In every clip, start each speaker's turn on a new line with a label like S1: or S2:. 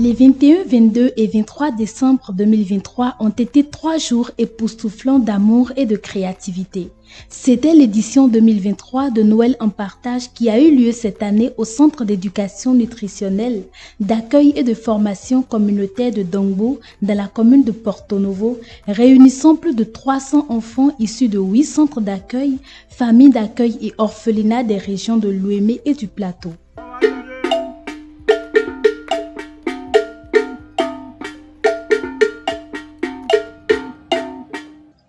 S1: Les 21, 22 et 23 décembre 2023 ont été 3 jours époustouflants d'amour et de créativité. C'était l'édition 2023 de Noël en partage qui a eu lieu cette année au Centre d'éducation nutritionnelle, d'accueil et de formation communautaire de Dongbo dans la commune de Porto Novo, réunissant plus de 300 enfants issus de 8 centres d'accueil, familles d'accueil et orphelinats des régions de l'Ouémé et du Plateau.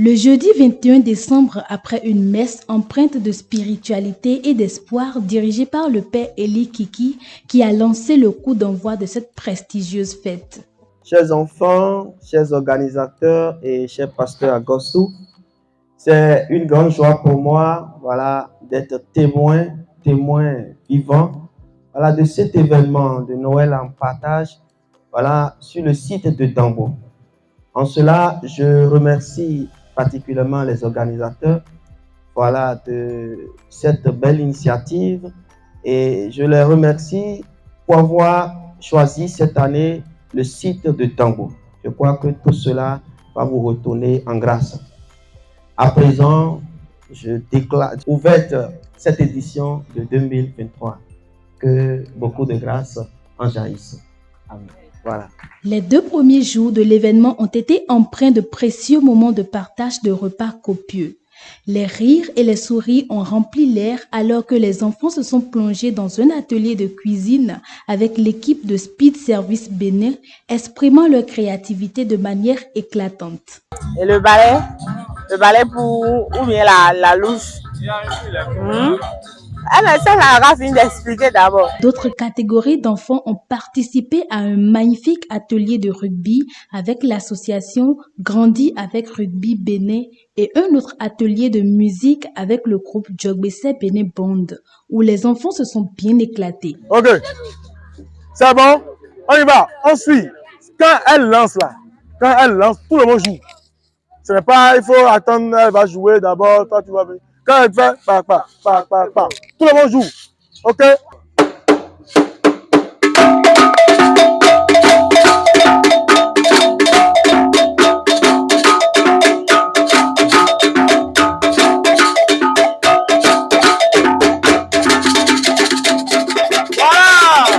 S1: Le jeudi 21 décembre, après une messe empreinte de spiritualité et d'espoir dirigée par le père Eli Kiki, qui a lancé le coup d'envoi de cette prestigieuse fête.
S2: Chers enfants, chers organisateurs et chers pasteurs à Gossou, c'est une grande joie pour moi, d'être témoin vivant, de cet événement de Noël en partage, sur le site de Dongbo. En cela, je remercie particulièrement les organisateurs, de cette belle initiative, et je les remercie pour avoir choisi cette année le site de Dongbo. Je crois que tout cela va vous retourner en grâce. À présent, je déclare ouverte cette édition de 2023. Que beaucoup de grâce en jaillissent. Amen. Voilà.
S1: Les 2 premiers jours de l'événement ont été empreints de précieux moments de partage de repas copieux. Les rires et les sourires ont rempli l'air alors que les enfants se sont plongés dans un atelier de cuisine avec l'équipe de Speed Service Bénin, exprimant leur créativité de manière éclatante.
S3: Et le balai ou bien la louche. Ça, la race vient d'expliquer d'abord.
S1: D'autres catégories d'enfants ont participé à un magnifique atelier de rugby avec l'association Grandi avec Rugby Bénin et un autre atelier de musique avec le groupe Djogbese Bénin Bond, où les enfants se sont bien éclatés.
S4: Ok, c'est bon, on y va, on suit. Quand elle lance, tout le monde joue. Ce n'est pas, il faut attendre, elle va jouer d'abord, toi tu vas venir. Quand elle fait, tout le monde joue. Ok?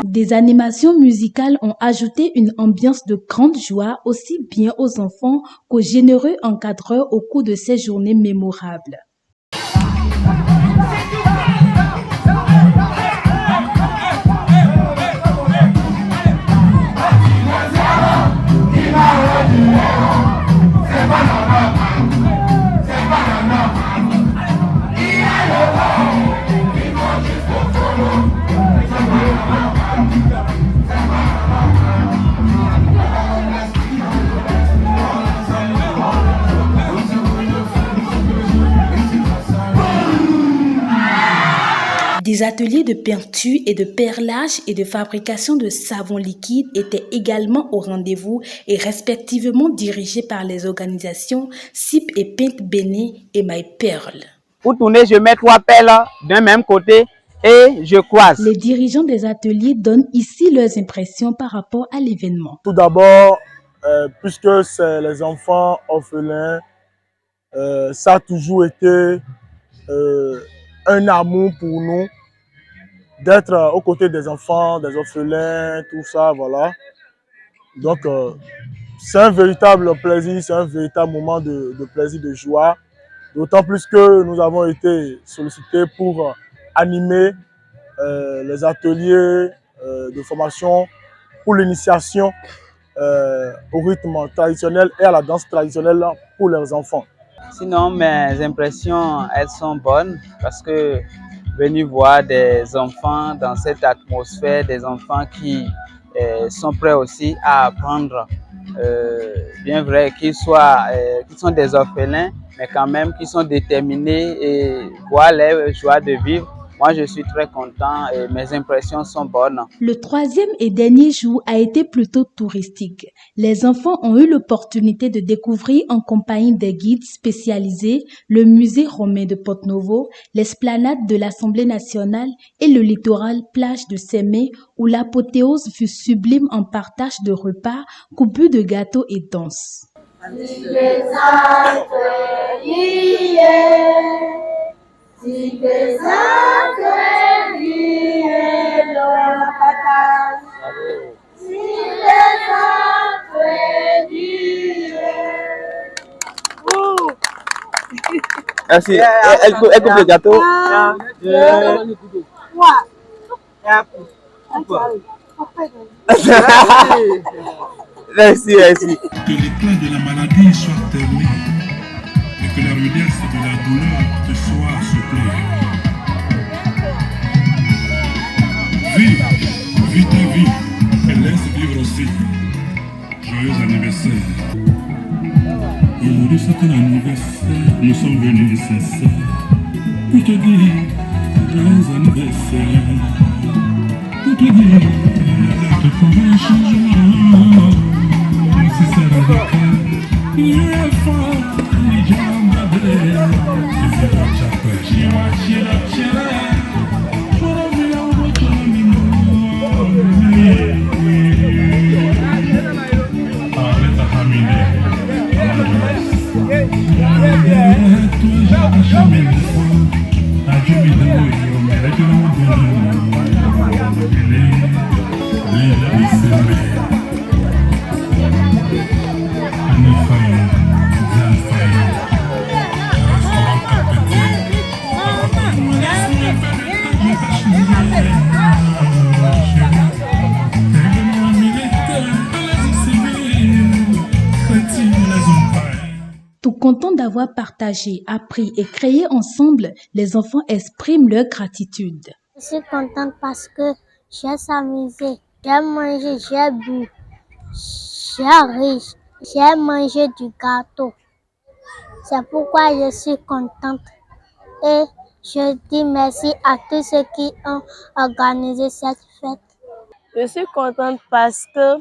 S1: Des animations musicales ont ajouté une ambiance de grande joie aussi bien aux enfants qu'aux généreux encadreurs au cours de ces journées mémorables. Des ateliers de peinture et de perlage et de fabrication de savon liquide étaient également au rendez-vous et respectivement dirigés par les organisations SIP et Paint Bénin et My Pearl.
S3: Pour tourner, je mets 3 perles d'un même côté et je croise.
S1: Les dirigeants des ateliers donnent ici leurs impressions par rapport à l'événement.
S4: Tout d'abord, puisque c'est les enfants orphelins, ça a toujours été un amour pour nous d'être aux côtés des enfants, des orphelins, tout ça, voilà. Donc, c'est un véritable plaisir, c'est un véritable moment de plaisir, de joie. D'autant plus que nous avons été sollicités pour animer les ateliers de formation pour l'initiation au rythme traditionnel et à la danse traditionnelle pour les enfants.
S3: Sinon, mes impressions, elles sont bonnes parce que venir voir des enfants dans cette atmosphère, des enfants qui sont prêts aussi à apprendre, bien vrai qu'ils sont des orphelins, mais quand même qui sont déterminés et voir leur joie de vivre moi, je suis très content et mes impressions sont bonnes.
S1: Le troisième et dernier jour a été plutôt touristique. Les enfants ont eu l'opportunité de découvrir en compagnie des guides spécialisés le musée romain de Porto-Novo, l'esplanade de l'Assemblée nationale et le littoral plage de Sémé où l'apothéose fut sublime en partage de repas, coupures de gâteaux et danse.
S2: Merci. Elle coupe le gâteau. Merci, merci.
S5: Que l'éclat de la maladie soit terminé et que la rudesse de la douleur te soit soufflée. Vis ta vie et laisse vivre aussi. Joyeux anniversaire. Aujourd'hui c'est ton anniversaire, nous sommes venus sincères pour te dire joyeux anniversaire. Pour te dire de trouver un changement. Si c'est radical, il est fort, il est jambe. Si c'est la chapelle, chira.
S1: Tout content d'avoir partagé, appris et créé ensemble, les enfants expriment leur gratitude.
S6: Je suis contente parce que j'ai s'amusé, j'ai mangé, j'ai bu, j'ai ri, j'ai mangé du gâteau. C'est pourquoi je suis contente et je dis merci à tous ceux qui ont organisé cette fête.
S7: Je suis contente parce que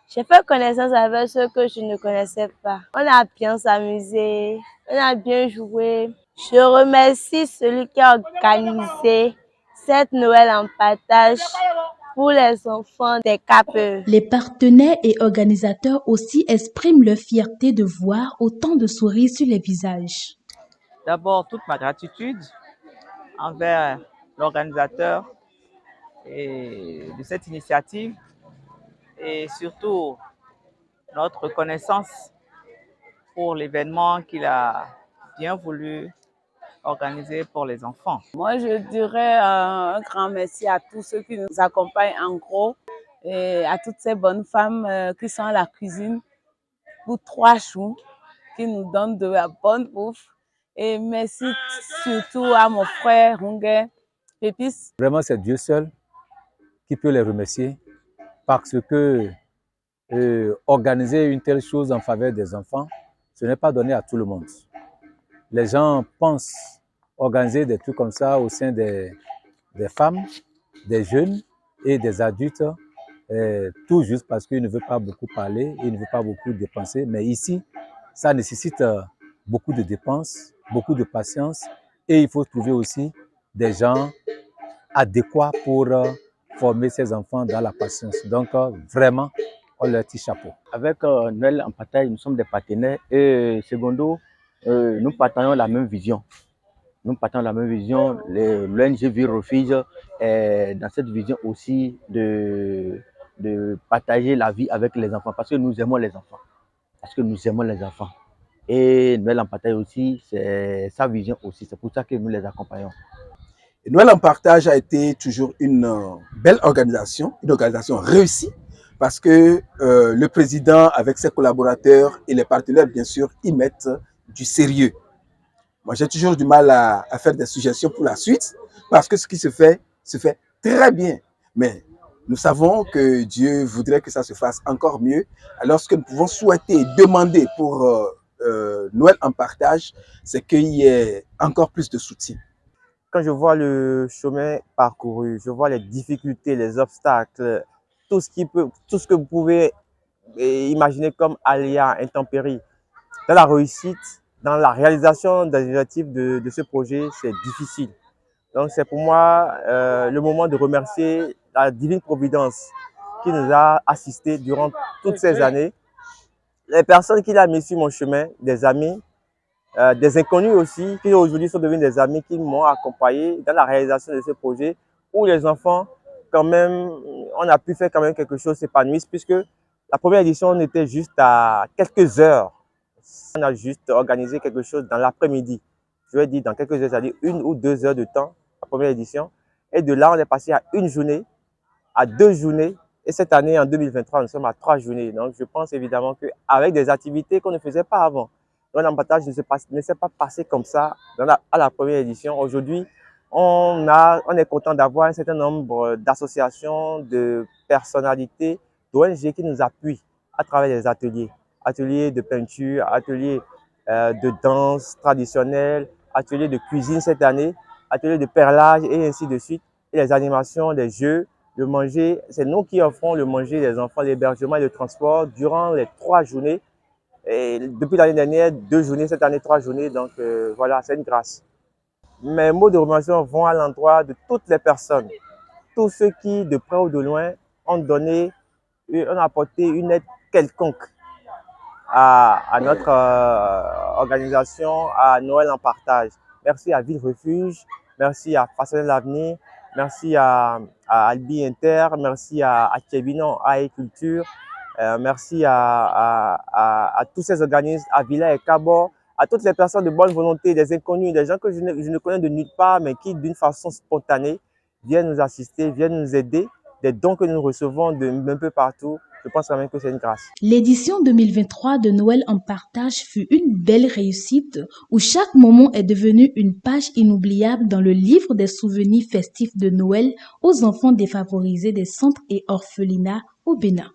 S7: j'ai fait connaissance avec ceux que je ne connaissais pas. On a bien s'amusé, on a bien joué. Je remercie celui qui a organisé cette Noël en partage pour les enfants des CAPE.
S1: Les partenaires et organisateurs aussi expriment leur fierté de voir autant de sourires sur les visages.
S3: D'abord, toute ma gratitude envers l'organisateur de cette initiative et surtout notre reconnaissance pour l'événement qu'il a bien voulu organiser pour les enfants.
S7: Moi, je dirais un grand merci à tous ceux qui nous accompagnent en gros et à toutes ces bonnes femmes qui sont à la cuisine pour 3 jours, qui nous donnent de la bonne bouffe. Et merci surtout à mon frère Runge Pépis.
S8: Vraiment, c'est Dieu seul qui peut les remercier parce que organiser une telle chose en faveur des enfants, ce n'est pas donné à tout le monde. Les gens pensent organiser des trucs comme ça au sein des femmes, des jeunes et des adultes, tout juste parce qu'ils ne veulent pas beaucoup parler, ils ne veulent pas beaucoup dépenser. Mais ici, ça nécessite beaucoup de dépenses, beaucoup de patience et il faut trouver aussi des gens adéquats pour former ces enfants dans la patience. Donc, vraiment, on leur tire chapeau.
S9: Avec Noël en partage, nous sommes des partenaires et secondo, nous partageons la même vision. Nous partageons la même vision. L'ONG Vie Refuge est dans cette vision aussi de partager la vie avec les enfants parce que nous aimons les enfants. Parce que nous aimons les enfants. Et Noël en partage aussi, c'est sa vision aussi. C'est pour ça que nous les accompagnons.
S10: Et Noël en partage a été toujours une belle organisation, une organisation réussie parce que le président avec ses collaborateurs et les partenaires, bien sûr, y mettent du sérieux. Moi, j'ai toujours du mal à faire des suggestions pour la suite parce que ce qui se fait très bien. Mais nous savons que Dieu voudrait que ça se fasse encore mieux. Alors, ce que nous pouvons souhaiter et demander pour Noël en partage, c'est qu'il y ait encore plus de soutien.
S2: quand je vois le chemin parcouru, je vois les difficultés, les obstacles, tout ce que vous pouvez imaginer comme aléas, intempéries, dans la réussite, dans la réalisation des objectifs de ce projet, c'est difficile. Donc c'est pour moi le moment de remercier la divine providence qui nous a assistés durant toutes ces années, les personnes qui l'ont mis sur mon chemin, des amis, des inconnus aussi, qui aujourd'hui sont devenus des amis qui m'ont accompagné dans la réalisation de ce projet, où les enfants, quand même, on a pu faire quand même quelque chose s'épanouisse, puisque la première édition, on était juste à quelques heures. On a juste organisé quelque chose dans l'après-midi. Je vais dire dans quelques heures, c'est-à-dire 1 ou 2 heures de temps, la première édition. Et de là, on est passé à 1 journée, à 2 journées. Et cette année, en 2023, nous sommes à 3 journées. Donc, je pense évidemment qu'avec des activités qu'on ne faisait pas avant, Noël en partage ne s'est pas passé comme ça à la première édition. Aujourd'hui, on est content d'avoir un certain nombre d'associations, de personnalités, d'ONG qui nous appuient à travers les ateliers. Ateliers de peinture, ateliers de danse traditionnelle, ateliers de cuisine cette année, ateliers de perlage et ainsi de suite. Et les animations, les jeux, le manger, c'est nous qui offrons le manger des enfants, l'hébergement et le transport durant les 3 journées. Et depuis l'année dernière, 2 journées, cette année 3 journées, donc voilà, c'est une grâce. Mes mots de remerciement vont à l'endroit de toutes les personnes, tous ceux qui, de près ou de loin, ont apporté une aide quelconque à notre organisation, à Noël en partage. Merci à Ville Refuge, merci à Façonner l'avenir, merci à Albi Inter, merci à Kevinon, à Culture, merci à tous ces organismes, à Villa et Cabot, à toutes les personnes de bonne volonté, des inconnus, des gens que je ne connais de nulle part, mais qui, d'une façon spontanée, viennent nous assister, viennent nous aider, des dons que nous recevons d'un peu partout. Je pense quand même que c'est une grâce.
S1: L'édition 2023 de Noël en partage fut une belle réussite où chaque moment est devenu une page inoubliable dans le livre des souvenirs festifs de Noël aux enfants défavorisés des centres et orphelinats au Bénin.